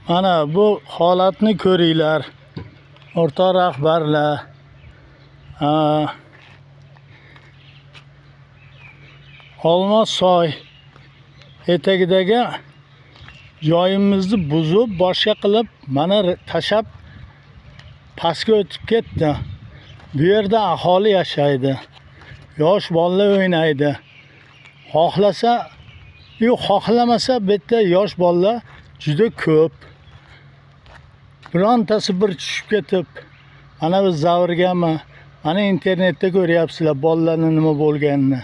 Mana bu holatni ko'ringlar, o'rta rahbarlar. Olmossoy etagidagi joyimizni buzib, boshqa qilib, mana tashab pastga o'tib ketdi. Bu yerda aholi yashaydi. Yosh bolalar o'ynaydi. Xohlasa, xohlamasa bu yerda yosh bolalar juda ko'p. Birontasi bir tushib ketib, mana biz zavrgami, mana internetda ko'ryapsizlar bolalarning nima bo'lganini.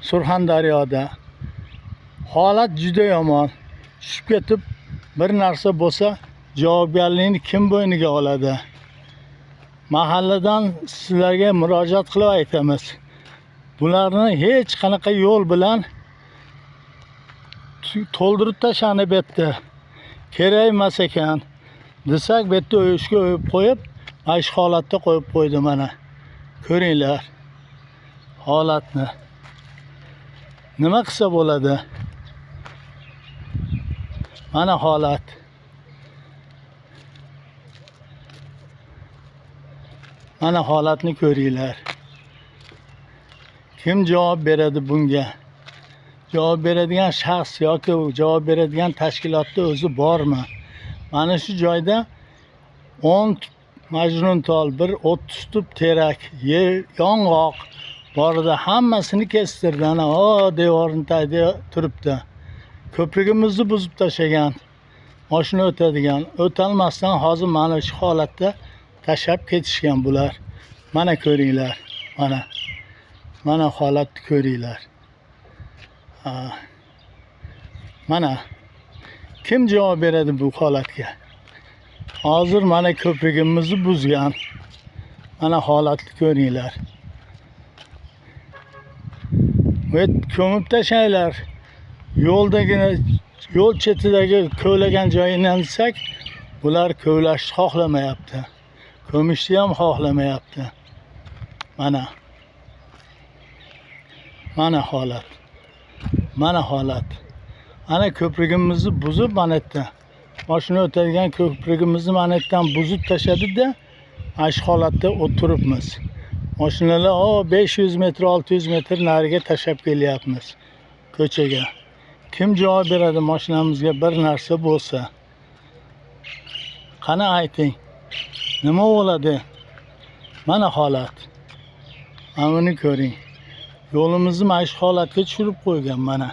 Surxondaryoda holat juda yomon. Tushib ketib bir narsa bo'lsa, javobgarlikni kim bo'yniga oladi? Mahalladan sizlarga murojaat qilib aytamiz. Bularni hech qanaqa yo'l bilan to'ldirib tashlanib etdi. Kerak emas ekan. Desak, bu yerda o'yishga o'yib qo'yib, mana shu holatda qo'yib qo'ydi mana. Ko'ringlar holatni. Nima qilsa bo'ladi? Mana holat. Mana holatni ko'ringlar. Kim javob beradi bunga? Javob beradigan shaxs yoki javob beradigan tashkilotda o'zi bormi? Mana shu joyda 10 majnuntol, bir 30 tup terak, yong'oq borida hammasini kestirdi. Ana devorning tagida turibdi. Ko'prigimizni buzib tashlagan. Mashina o'tadigan. O'talmasdan hozir mana shu holatda tashab ketishgan bular. Mana ko'ringlar. Mana holatni ko'ringlar. Mana kim javob beradi bu holatga? Hozir mana ko'prigimizni buzgan. Mana holatni ko'ringlar. Ko'mib tashlanglar. Yo'l chetidagi ko'lagan joyini olsak, bular ko'lashni xohlamayapti. Ko'mishni ham xohlamayapti. Mana holat. Mana holat. Ana ko'prigimizni buzib, mana yerda mashina o'tadigan ko'prigimizni mana yerdan buzib tashladi-da, mana shu holatda o'tiribmiz. Mashinalar 500 metr, 600 metr nariga tashab kelyapmiz ko'chaga. Kim javob beradi mashinamizga bir narsa bo'lsa? Qani ayting. Nima bo'ladi? Mana holat. Mana buni ko'ring. Yo'limizni mana shu holatga tushirib qo'ygan mana.